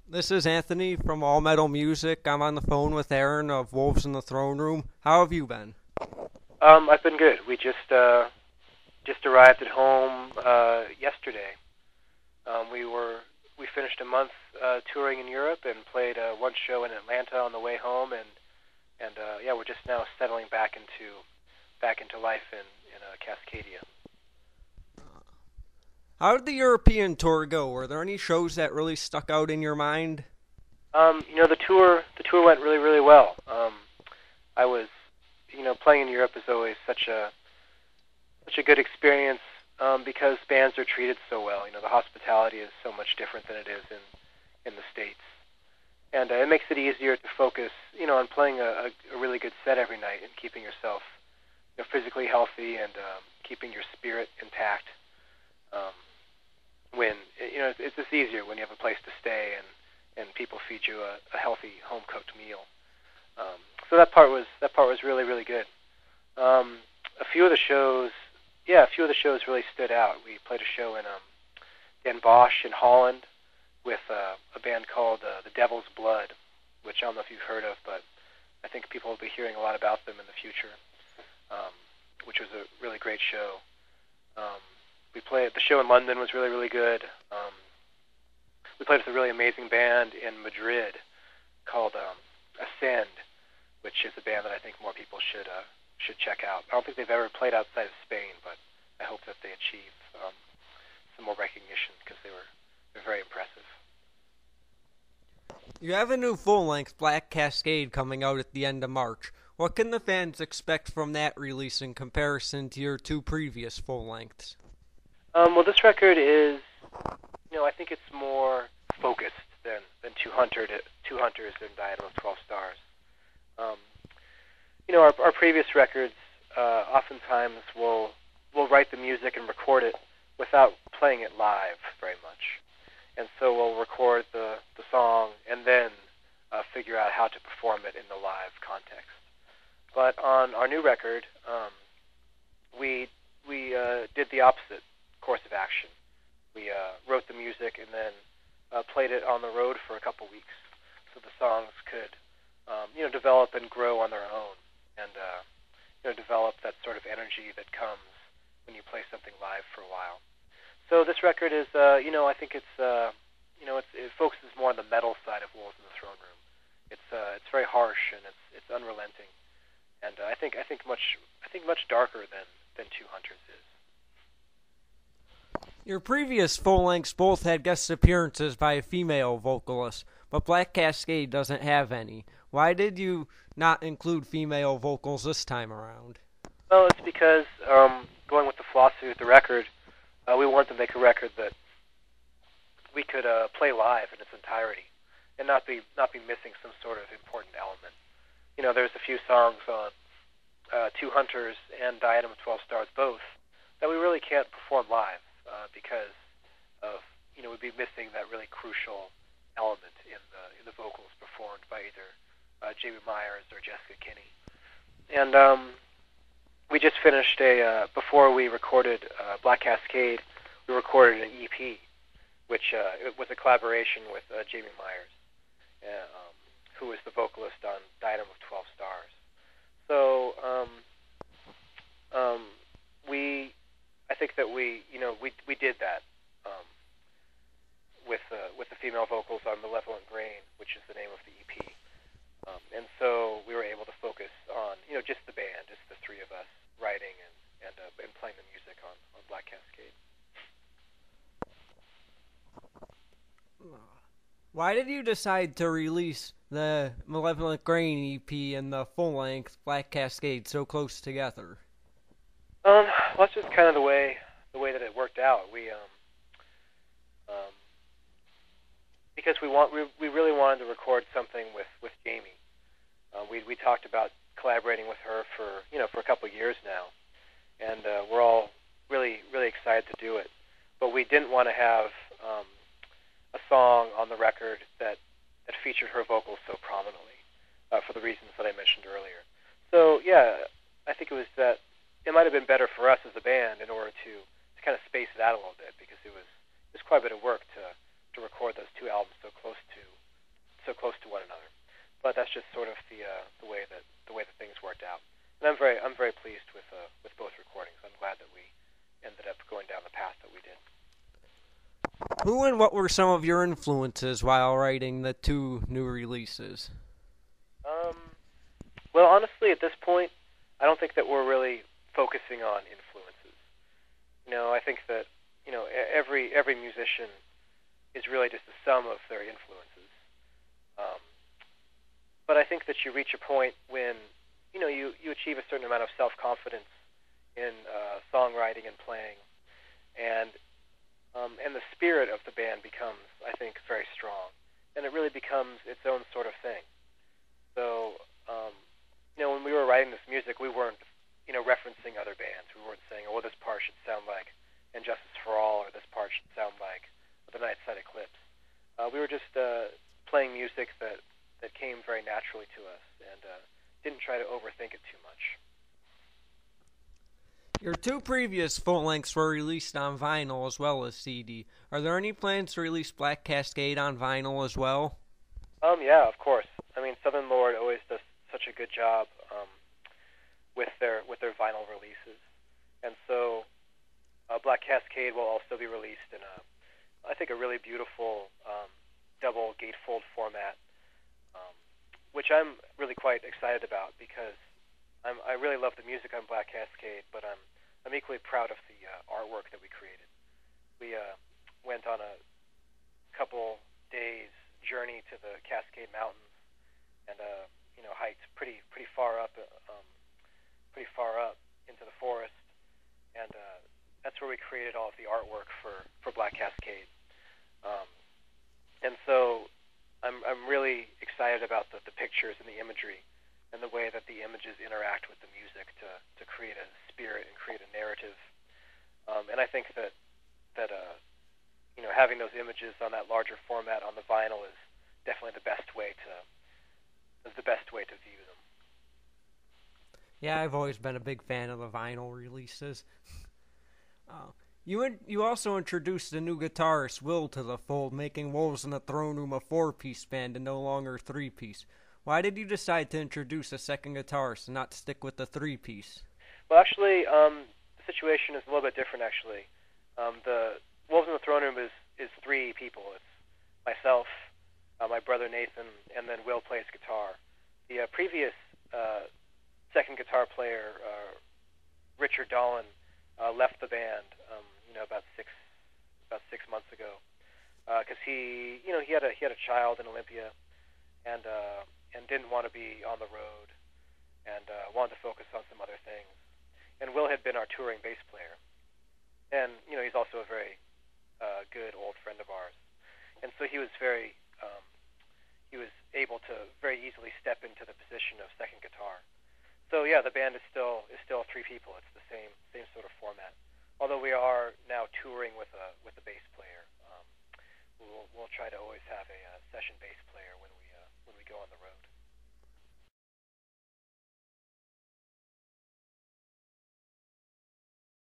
This is Anthony from All Metal Music. I'm on the phone with Aaron of Wolves in the Throne Room. How have you been? I've been good. We just arrived at home yesterday. We finished a month touring in Europe and played one show in Atlanta on the way home, and yeah, we're just now settling back into life in Cascadia. How did the European tour go? Were there any shows that really stuck out in your mind? The tour went really well. I was, playing in Europe is always such a good experience because bands are treated so well. The hospitality is so much different than it is in the States. And it makes it easier to focus, on playing a really good set every night and keeping yourself physically healthy and keeping your spirit intact. Um, when it's just easier when you have a place to stay and people feed you a healthy home cooked meal. So that part was really good. Um, a few of the shows, yeah, a few of the shows really stood out. We played a show in Den Bosch in Holland with a band called The Devil's Blood, which I don't know if you've heard of, but I think people will be hearing a lot about them in the future, um, which was a really great show. Um, the show in London was really good. We played with a really amazing band in Madrid called Ascend, which is a band that I think more people should check out. I don't think they've ever played outside of Spain, but I hope that they achieve some more recognition because they're very impressive. You have a new full length, Black Cascade, coming out at the end of March. What can the fans expect from that release in comparison to your two previous full lengths? Well, this record is, I think it's more focused than Two Hunters and Diadem of 12 Stars. Um, our previous records oftentimes will write the music and record it without playing it live very much, and so we'll record the song and then figure out how to perform it in the live context. But on our new record, we did the opposite course of action. We wrote the music and then played it on the road for a couple weeks, so the songs could develop and grow on their own, and develop that sort of energy that comes when you play something live for a while. So this record is, I think it focuses more on the metal side of Wolves in the Throne Room. It's very harsh and it's unrelenting, and I think much darker than Two Hunters is. Your previous full lengths both had guest appearances by a female vocalist, but Black Cascade doesn't have any. Why did you not include female vocals this time around? Well, it's because going with the philosophy of the record, we wanted to make a record that we could play live in its entirety and not be missing some sort of important element. There's a few songs on Two Hunters and Diadem of 12 Stars both that we really can't perform live because of we'd be missing that really crucial element in the vocals performed by either Jamie Myers or Jessica Kinney. And we just finished before we recorded Black Cascade, we recorded an EP, which it was a collaboration with Jamie Myers, who was the vocalist on Diadem of 12 Stars. So I think that we did that with the female vocals on Malevolent Grain, which is the name of the EP. And so we were able to focus on just the band, just the three of us writing and playing the music on Black Cascade. Why did you decide to release the Malevolent Grain EP and the full length Black Cascade so close together? Well, that's just kind of the way that it worked out. Um, because we really wanted to record something with Jamie. We talked about collaborating with her for a couple of years now, and we're all really excited to do it. But we didn't want to have a song on the record that featured her vocals so prominently for the reasons that I mentioned earlier. So yeah, I think it was that it might have been better for us as a band in order to kind of space it out a little bit because it was quite a bit of work to record those two albums so close so close to one another. But that's just sort of the way that things worked out. And I'm very pleased with both recordings. I'm glad that we ended up going down the path that we did. Who and what were some of your influences while writing the two new releases? Well, honestly, at this point, I don't think that we're really focusing on influences. I think that every musician is really just the sum of their influences. Um, but I think that you reach a point when you achieve a certain amount of self-confidence in songwriting and playing, and the spirit of the band becomes, I think, very strong, and it really becomes its own sort of thing. So, when we were writing this music, we weren't, referencing other bands. We weren't saying, oh, well, this part should sound like Injustice for All, or this part should sound like The Nightside Eclipse. We were just playing music that came very naturally to us, and didn't try to overthink it too much. Your two previous full lengths were released on vinyl as well as CD. Are there any plans to release Black Cascade on vinyl as well? Yeah, of course. I mean, Southern Lord always does such a good job with their vinyl releases, and so Black Cascade will also be released in I think, a really beautiful double gatefold format, which I'm really quite excited about because I really love the music on Black Cascade, but I'm equally proud of the artwork that we created. We went on a couple days journey to the Cascade Mountains and hiked pretty far up into the forest, and that's where we created all of the artwork for Black Cascade. And so I'm really excited about the pictures and the imagery and the way that the images interact with the music to create a spirit and create a narrative. And I think that having those images on that larger format on the vinyl is definitely the best way to view them. Yeah, I've always been a big fan of the vinyl releases. You also introduced a new guitarist, Will, to the fold, making Wolves in the Throne Room a 4-piece band and no longer a 3-piece. Why did you decide to introduce a second guitarist and not stick with the 3-piece? Well, actually, the situation is a little bit different, actually. The Wolves in the Throne Room is 3 people. It's myself, my brother Nathan, and then Will plays guitar. The previous second guitar player, Richard Dolan, left the band, about 6 months ago, because he had a child in Olympia, and didn't want to be on the road, and wanted to focus on some other things. And Will had been our touring bass player, and he's also a very good old friend of ours, and so he was able to very easily step into the position of second guitar. So yeah, the band is still 3 people. It's the same sort of format. Although we are now touring with a bass player, we'll try to always have a session bass player when we go on the road.